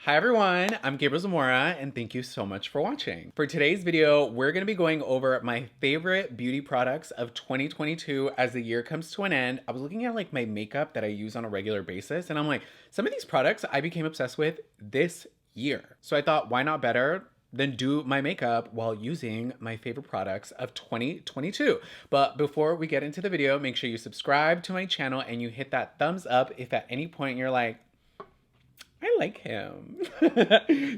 Hi everyone, I'm Gabriel Zamora and thank you so much for watching. For today's video, we're gonna be going over my favorite beauty products of 2022 as the year comes to an end. I was looking at like my makeup that I use on a regular basis and I'm like, some of these products I became obsessed with this year. So I thought, why not better than do my makeup while using my favorite products of 2022. But before we get into the video, make sure you subscribe to my channel and you hit that thumbs up if at any point you're like, I like him.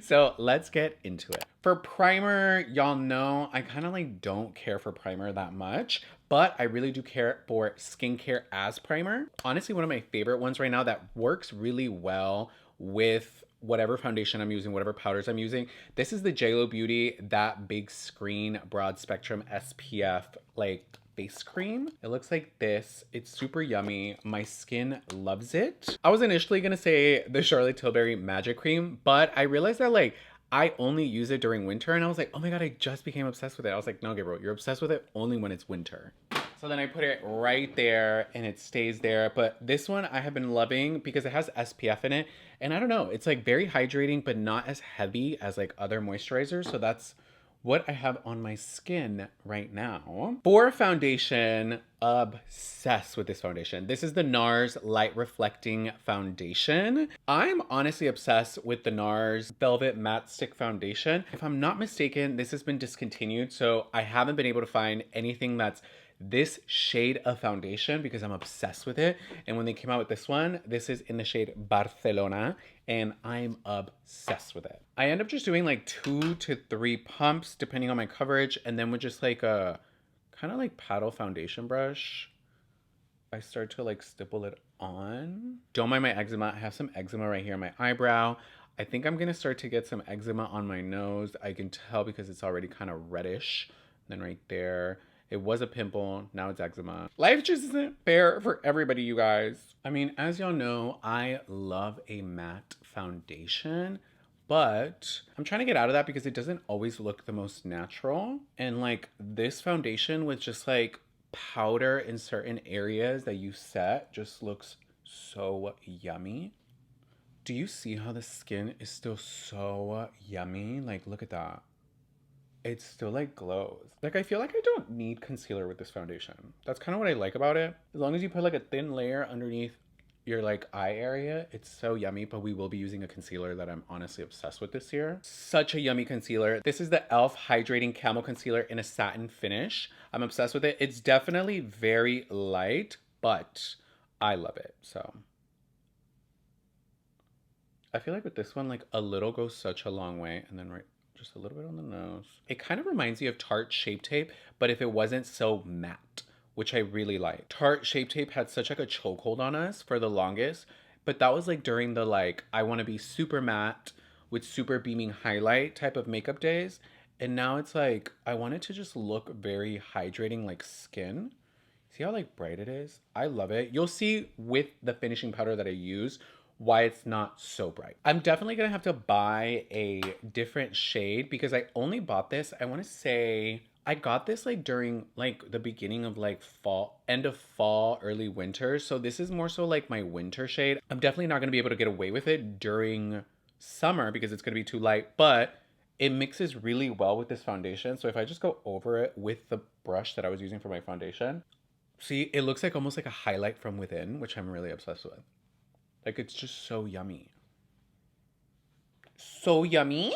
So let's get into it. For primer, y'all know I kind of like don't care for primer that much, but I really do care for skincare as primer. Honestly, one of my favorite ones right now that works really well with whatever foundation I'm using, whatever powders I'm using. This is the JLo Beauty That Big Screen Broad Spectrum SPF like face cream. It looks like this. It's super yummy. My skin loves it. I was initially gonna say the Charlotte Tilbury Magic Cream, but I realized that like I only use it during winter and I was like, oh my God, I just became obsessed with it. I was like, no, Gabriel, you're obsessed with it only when it's winter. So then I put it right there and it stays there. But this one I have been loving because it has SPF in it. And I don't know, it's like very hydrating, but not as heavy as like other moisturizers. So that's what I have on my skin right now. For foundation, obsessed with this foundation. This is the NARS Light Reflecting Foundation. I'm honestly obsessed with the NARS Velvet Matte Stick Foundation. If I'm not mistaken, this has been discontinued, so I haven't been able to find anything that's this shade of foundation because I'm obsessed with it. And when they came out with this one, this is in the shade Barcelona and I'm obsessed with it. I end up just doing like 2 to 3 pumps depending on my coverage, and then with just like a kind of like paddle foundation brush, I start to like stipple it on. Don't mind my eczema. I have some eczema right here on my eyebrow. I think I'm gonna start to get some eczema on my nose. I can tell because it's already kind of reddish. And then right there, it was a pimple, now it's eczema. Life just isn't fair for everybody, you guys. I mean, as y'all know, I love a matte foundation, but I'm trying to get out of that because it doesn't always look the most natural. And like this foundation with just like powder in certain areas that you set just looks so yummy. Do you see how the skin is still so yummy? Like, look at that. It still like glows. Like I feel like I don't need concealer with this foundation. That's kind of what I like about it. As long as you put like a thin layer underneath your like eye area, it's so yummy. But we will be using a concealer that I'm honestly obsessed with this year. Such a yummy concealer. This is the e.l.f. Hydrating Camel Concealer in a satin finish. I'm obsessed with it. It's definitely very light, but I love it. So I feel like with this one, like a little goes such a long way. And then just a little bit on the nose. It kind of reminds me of Tarte Shape Tape, but if it wasn't so matte, which I really like. Tarte Shape Tape had such like a chokehold on us for the longest, but that was like during the like, I want to be super matte with super beaming highlight type of makeup days. And now it's like, I want it to just look very hydrating like skin. See how like bright it is? I love it. You'll see with the finishing powder that I use why it's not so bright. I'm definitely gonna have to buy a different shade because I only bought this, I wanna say, I got this like during like the beginning of like fall, end of fall, early winter. So this is more so like my winter shade. I'm definitely not gonna be able to get away with it during summer because it's gonna be too light, but it mixes really well with this foundation. So if I just go over it with the brush that I was using for my foundation, see, it looks like almost like a highlight from within, which I'm really obsessed with. Like, it's just so yummy. So yummy?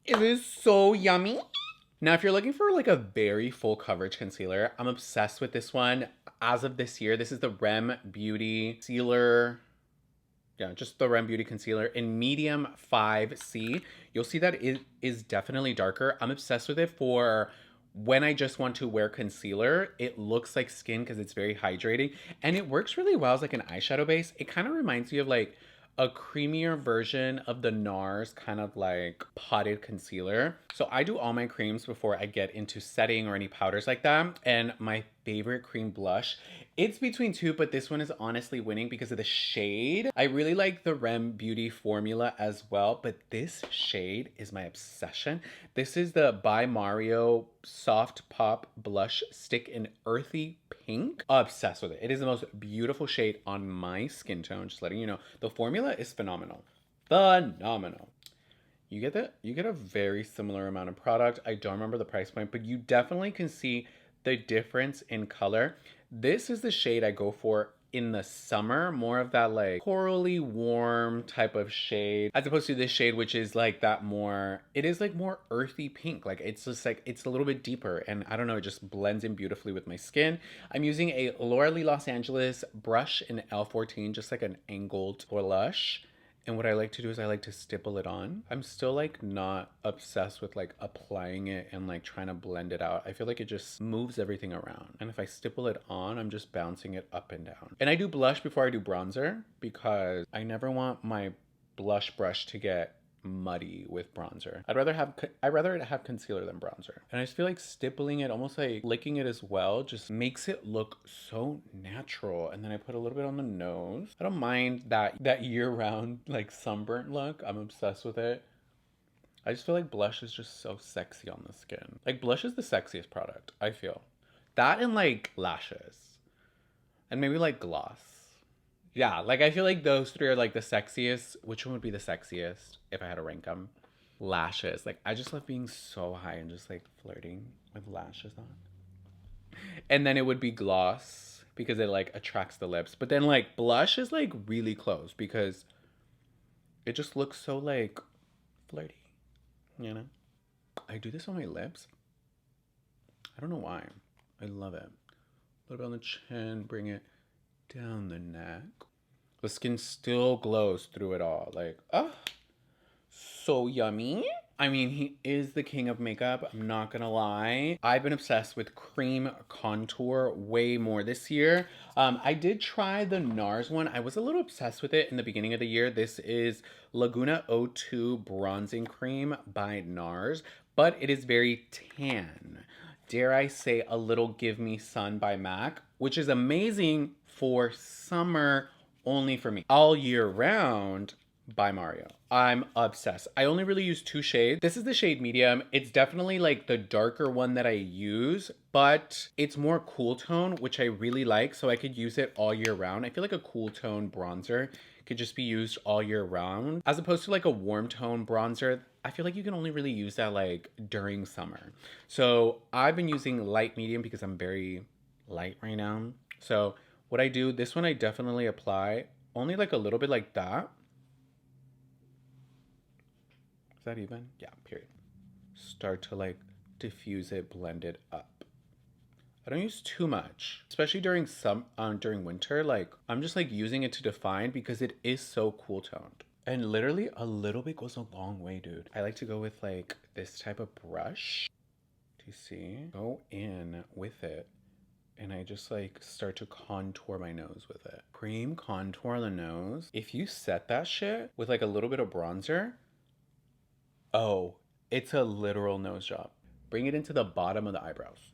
It is so yummy. Now, if you're looking for like a very full coverage concealer, I'm obsessed with this one. As of this year, this is the Rem Beauty Concealer. Yeah, just the Rem Beauty Concealer in medium 5C. You'll see that it is definitely darker. I'm obsessed with it for when I just want to wear concealer. It looks like skin because it's very hydrating and it works really well as like an eyeshadow base. It kind of reminds me of like a creamier version of the NARS kind of like potted concealer. So I do all my creams before I get into setting or any powders like that. And my favorite cream blush, it's between two, but this one is honestly winning because of the shade. I really like the Rem Beauty formula as well, but this shade is my obsession. This is the By Mario Soft Pop Blush Stick in Earthy Pink. Obsessed with it. It is the most beautiful shade on my skin tone, just letting you know. The formula is phenomenal. Phenomenal. you get a very similar amount of product. I don't remember the price point, but you definitely can see the difference in color. This is the shade I go for in the summer, more of that like corally warm type of shade, as opposed to this shade, which is like that more, it is like more earthy pink. Like it's just like, it's a little bit deeper, and I don't know, it just blends in beautifully with my skin. I'm using a Laura Lee Los Angeles brush in L14, just like an angled blush. And what I like to do is I like to stipple it on. I'm still like not obsessed with like applying it and like trying to blend it out. I feel like it just moves everything around. And if I stipple it on, I'm just bouncing it up and down. And I do blush before I do bronzer because I never want my blush brush to get muddy with bronzer. I'd rather it have concealer than bronzer. And I just feel like stippling it, almost like licking it as well, just makes it look so natural. And then I put a little bit on the nose. I don't mind that year-round like sunburnt look. I'm obsessed with it. I just feel like blush is just so sexy on the skin. Like blush is the sexiest product, I feel. That and like lashes. And maybe like gloss. Yeah, like I feel like those three are like the sexiest. Which one would be the sexiest if I had to rank them? Lashes. Like I just love being so high and just like flirting with lashes on. And then it would be gloss because it like attracts the lips. But then like blush is like really close because it just looks so like flirty, you know? I do this on my lips. I don't know why. I love it. A little bit on the chin, bring it down the neck. The skin still glows through it all. Like, oh, so yummy. I mean, he is the king of makeup. I'm not gonna lie. I've been obsessed with cream contour way more this year. I did try the NARS one. I was a little obsessed with it in the beginning of the year. This is Laguna O2 Bronzing Cream by NARS, but it is very tan. Dare I say a little Give Me Sun by MAC, which is amazing for summer only for me. All year round by Mario. I'm obsessed. I only really use two shades. This is the shade medium. It's definitely like the darker one that I use, but it's more cool tone, which I really like. So I could use it all year round. I feel like a cool tone bronzer could just be used all year round, as opposed to like a warm tone bronzer. I feel like you can only really use that like during summer. So I've been using light medium because I'm very light right now. So what I do, this one I definitely apply only like a little bit like that. Is that even? Yeah, period. Start to like diffuse it, blend it up. I don't use too much, especially during during winter. Like I'm just like using it to define because it is so cool toned. And literally a little bit goes a long way, dude. I like to go with like this type of brush. Do you see? Go in with it. And I just like start to contour my nose with it. Cream contour on the nose. If you set that shit with like a little bit of bronzer, oh, it's a literal nose job. Bring it into the bottom of the eyebrows.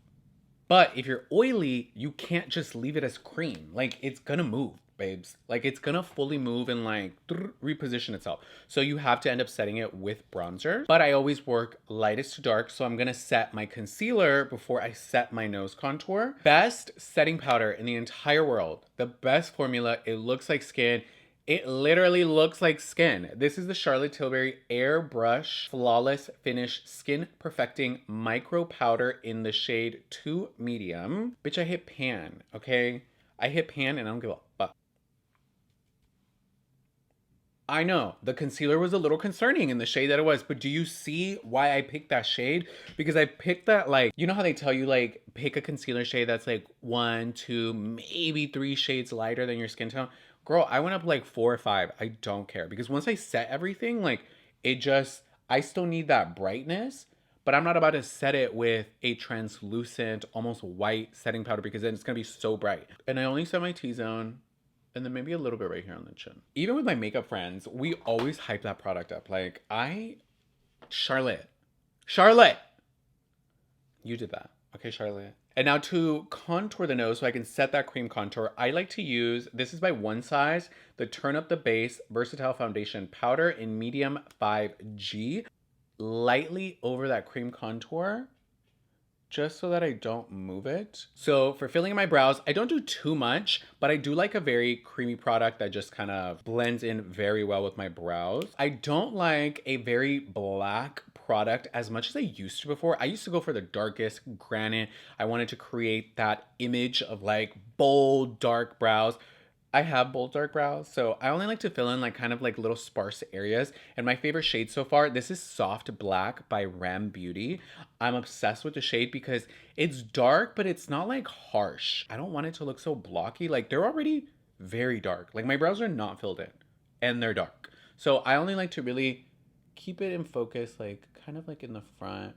But if you're oily, you can't just leave it as cream. Like it's gonna move, babes. Like it's gonna fully move and like reposition itself. So you have to end up setting it with bronzer. But I always work lightest to dark. So I'm gonna set my concealer before I set my nose contour. Best setting powder in the entire world. The best formula. It looks like skin. It literally looks like skin. This is the Charlotte Tilbury Airbrush Flawless Finish Skin Perfecting Micro Powder in the shade 2 Medium. Bitch, I hit pan, okay? I hit pan and I don't give a fuck. I know, the concealer was a little concerning in the shade that it was, but do you see why I picked that shade? Because I picked that, like, you know how they tell you, like, pick a concealer shade that's like 1, 2, maybe 3 shades lighter than your skin tone? Girl, I went up like 4 or 5. I don't care. Because once I set everything, like, it just, I still need that brightness, but I'm not about to set it with a translucent, almost white setting powder because then it's going to be so bright. And I only set my T-zone. And then maybe a little bit right here on the chin. Even with my makeup friends, we always hype that product up. Like, Charlotte, you did that. Okay, Charlotte. And now to contour the nose so I can set that cream contour, I like to use, this is by One Size, the Turn Up the Base Versatile Foundation Powder in Medium 5G. Lightly over that cream contour, just so that I don't move it. So for filling in my brows, I don't do too much, but I do like a very creamy product that just kind of blends in very well with my brows. I don't like a very black product as much as I used to before. I used to go for the darkest granite. I wanted to create that image of like bold, dark brows. I have bold dark brows, so I only like to fill in like kind of like little sparse areas. And my favorite shade so far, this is Soft Black by Ram Beauty. I'm obsessed with the shade because it's dark, but it's not like harsh. I don't want it to look so blocky. Like they're already very dark. Like my brows are not filled in and they're dark. So I only like to really keep it in focus, like kind of like in the front.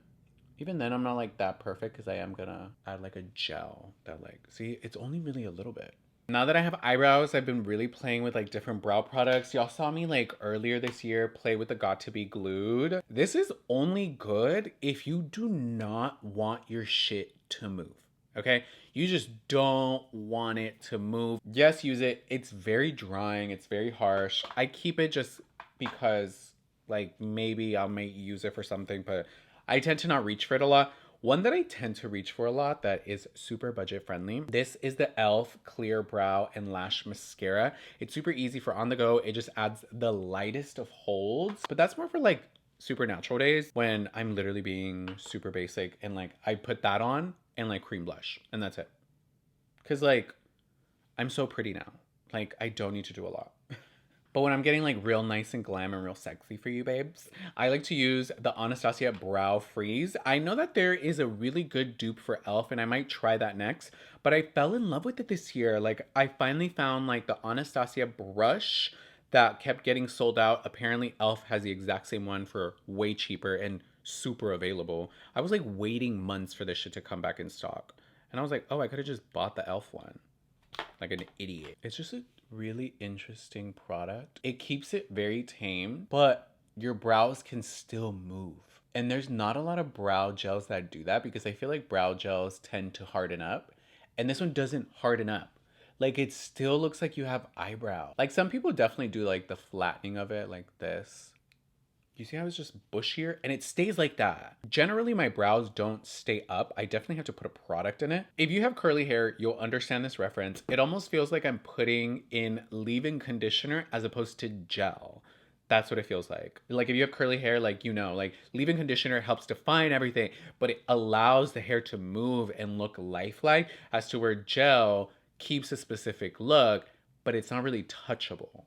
Even then I'm not like that perfect because I am gonna add like a gel that like, see, it's only really a little bit. Now that I have eyebrows, I've been really playing with like different brow products. Y'all saw me like earlier this year play with the Got To Be Glued. This is only good if you do not want your shit to move, okay? You just don't want it to move. Yes, use it. It's very drying. It's very harsh. I keep it just because like maybe I might use it for something, but I tend to not reach for it a lot. One that I tend to reach for a lot that is super budget friendly. This is the e.l.f. Clear Brow and Lash Mascara. It's super easy for on the go. It just adds the lightest of holds, but that's more for like super natural days when I'm literally being super basic and like I put that on and like cream blush and that's it. Cause like I'm so pretty now. Like I don't need to do a lot. But when I'm getting like real nice and glam and real sexy for you babes, I like to use the Anastasia Brow Freeze. I know that there is a really good dupe for e.l.f. and I might try that next, but I fell in love with it this year. Like I finally found like the Anastasia brush that kept getting sold out. Apparently e.l.f. has the exact same one for way cheaper and super available. I was like waiting months for this shit to come back in stock. And I was like, oh, I could have just bought the e.l.f. one. Like an idiot. It's just a really interesting product. It keeps it very tame, but your brows can still move. And there's not a lot of brow gels that do that because I feel like brow gels tend to harden up. And this one doesn't harden up. Like it still looks like you have eyebrow. Like some people definitely do like the flattening of it like this. You see how it's just bushier? And it stays like that. Generally, my brows don't stay up. I definitely have to put a product in it. If you have curly hair, you'll understand this reference. It almost feels like I'm putting in leave-in conditioner as opposed to gel. That's what it feels like. Like if you have curly hair, like you know, like leave-in conditioner helps define everything, but it allows the hair to move and look lifelike, as to where gel keeps a specific look, but it's not really touchable.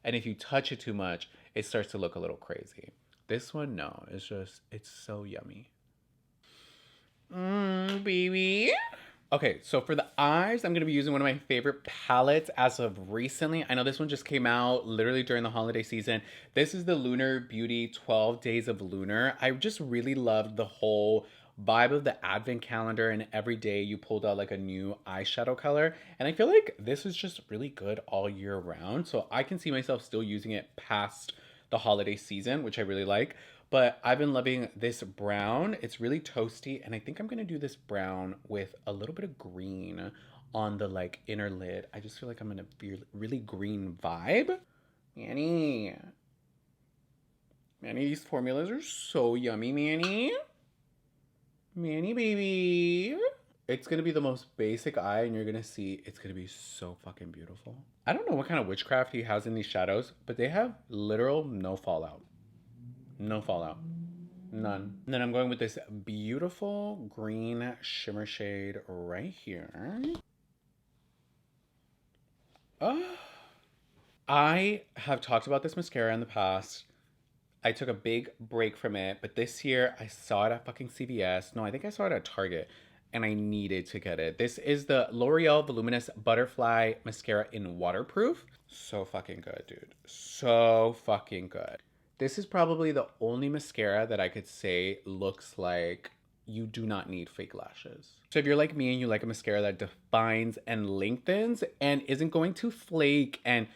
And if you touch it too much, it starts to look a little crazy. This one, no, it's so yummy. Baby. Okay, so for the eyes, I'm gonna be using one of my favorite palettes as of recently. I know this one just came out literally during the holiday season. This is the Lunar Beauty 12 Days of Lunar. I just really loved the whole vibe of the advent calendar, and every day you pulled out like a new eyeshadow color. And I feel like this is just really good all year round. So I can see myself still using it past the holiday season, which I really like. But I've been loving this brown. It's really toasty, and I think I'm gonna do this brown with a little bit of green on the like inner lid. I just feel like I'm gonna be really green vibe. Manny. Manny, these formulas are so yummy, Manny. Manny, baby. It's gonna be the most basic eye, and you're gonna see it's gonna be so fucking beautiful. I don't know what kind of witchcraft he has in these shadows, but they have literal no fallout. No fallout. None. And then I'm going with this beautiful green shimmer shade right here. Oh. I have talked about this mascara in the past. I took a big break from it, but this year I saw it at fucking CVS. No, I think I saw it at Target, and I needed to get it. This is the L'Oreal Voluminous Butterfly Mascara in Waterproof. So fucking good, dude. So fucking good. This is probably the only mascara that I could say looks like you do not need fake lashes. So if you're like me and you like a mascara that defines and lengthens and isn't going to flake and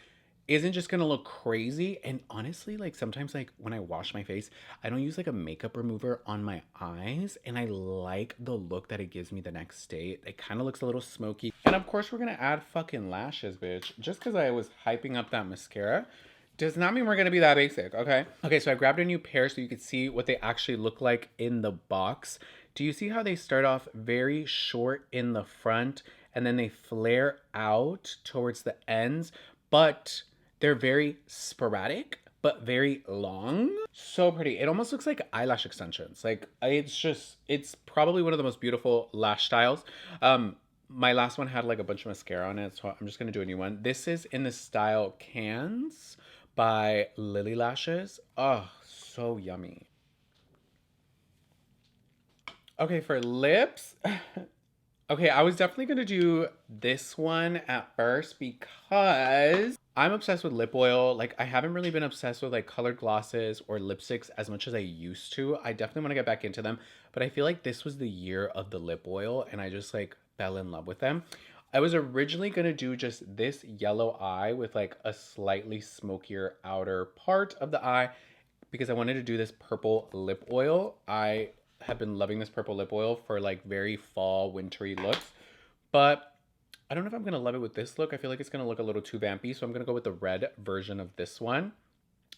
isn't just gonna look crazy, and honestly, like sometimes like when I wash my face, I don't use like a makeup remover on my eyes, and I like the look that it gives me the next day. It kind of looks a little smoky. And of course we're gonna add fucking lashes, bitch. Just because I was hyping up that mascara does not mean we're gonna be that basic, okay? Okay, so I grabbed a new pair so you could see what they actually look like in the box. Do you see how they start off very short in the front and then they flare out towards the ends, but they're very sporadic, but very long? So pretty. It almost looks like eyelash extensions. Like it's probably one of the most beautiful lash styles. My last one had like a bunch of mascara on it, so I'm just gonna do a new one. This is in the style Cans by Lily Lashes. Oh, so yummy. Okay, for lips. Okay, I was definitely gonna do this one at first because I'm obsessed with lip oil. Like, I haven't really been obsessed with like colored glosses or lipsticks as much as I used to. I definitely want to get back into them, but I feel like this was the year of the lip oil and I just like fell in love with them. I was originally gonna do just this yellow eye with like a slightly smokier outer part of the eye because I wanted to do this purple lip oil. I have been loving this purple lip oil for like very fall, wintry looks. But I don't know if I'm going to love it with this look. I feel like it's going to look a little too vampy. So I'm going to go with the red version of this one.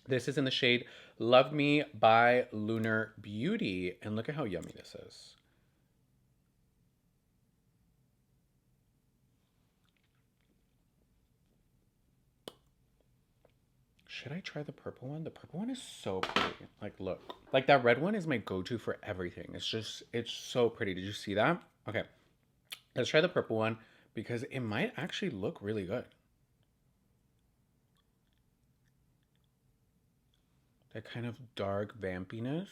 This is in the shade Love Me by Lunar Beauty. And look at how yummy this is. Should I try the purple one? The purple one is so pretty. Like, look. Like, that red one is my go-to for everything. It's so pretty. Did you see that? Okay. Let's try the purple one because it might actually look really good. That kind of dark vampiness.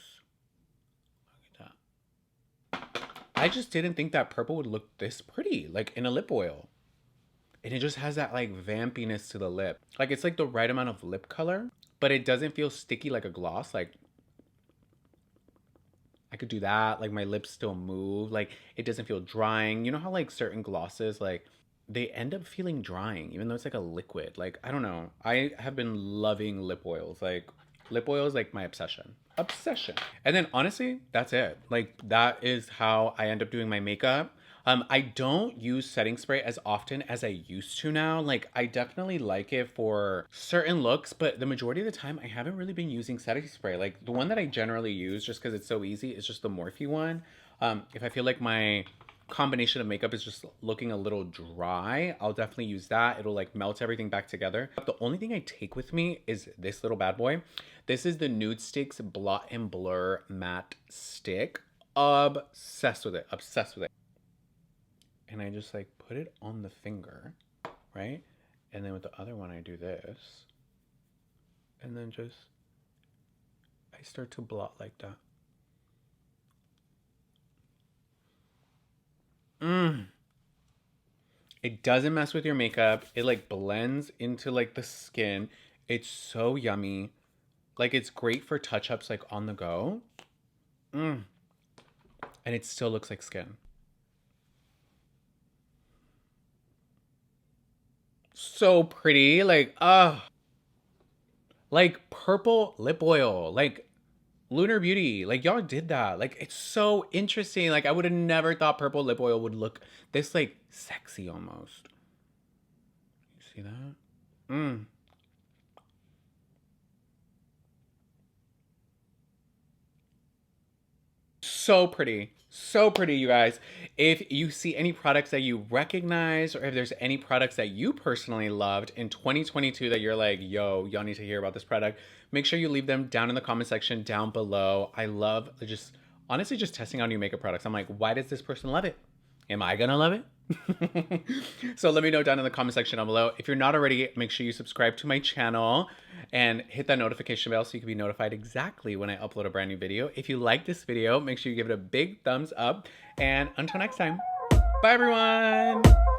Look at that. I just didn't think that purple would look this pretty, like in a lip oil. And it just has that like vampiness to the lip. Like it's like the right amount of lip color, but it doesn't feel sticky like a gloss. Like I could do that. Like my lips still move. Like it doesn't feel drying. You know how like certain glosses, like they end up feeling drying, even though it's like a liquid. Like, I don't know. I have been loving lip oils. Like lip oil is like my obsession. Obsession. And then honestly, that's it. Like that is how I end up doing my makeup. I don't use setting spray as often as I used to now. Like, I definitely like it for certain looks, but the majority of the time, I haven't really been using setting spray. Like, the one that I generally use, just because it's so easy, is just the Morphe one. If I feel like my combination of makeup is just looking a little dry, I'll definitely use that. It'll, like, melt everything back together. The only thing I take with me is this little bad boy. This is the Nude Sticks Blot and Blur Matte Stick. Obsessed with it. Obsessed with it. And I just like put it on the finger, right? And then with the other one, I do this. And then just, I start to blot like that. It doesn't mess with your makeup. It like blends into like the skin. It's so yummy. Like it's great for touch-ups like on the go. And it still looks like skin. So pretty. Like, like purple lip oil. Like Lunar Beauty. Like y'all did that. Like it's so interesting. Like I would have never thought purple lip oil would look this like sexy almost. You see that? So pretty. So pretty, you guys. If you see any products that you recognize or if there's any products that you personally loved in 2022 that you're like, yo, y'all need to hear about this product, make sure you leave them down in the comment section down below. I love just, honestly, just testing out new makeup products. I'm like, why does this person love it? Am I gonna love it? So let me know down in the comment section down below. If you're not already, make sure you subscribe to my channel and hit that notification bell so you can be notified exactly when I upload a brand new video. If you like this video, make sure you give it a big thumbs up. And until next time, bye everyone!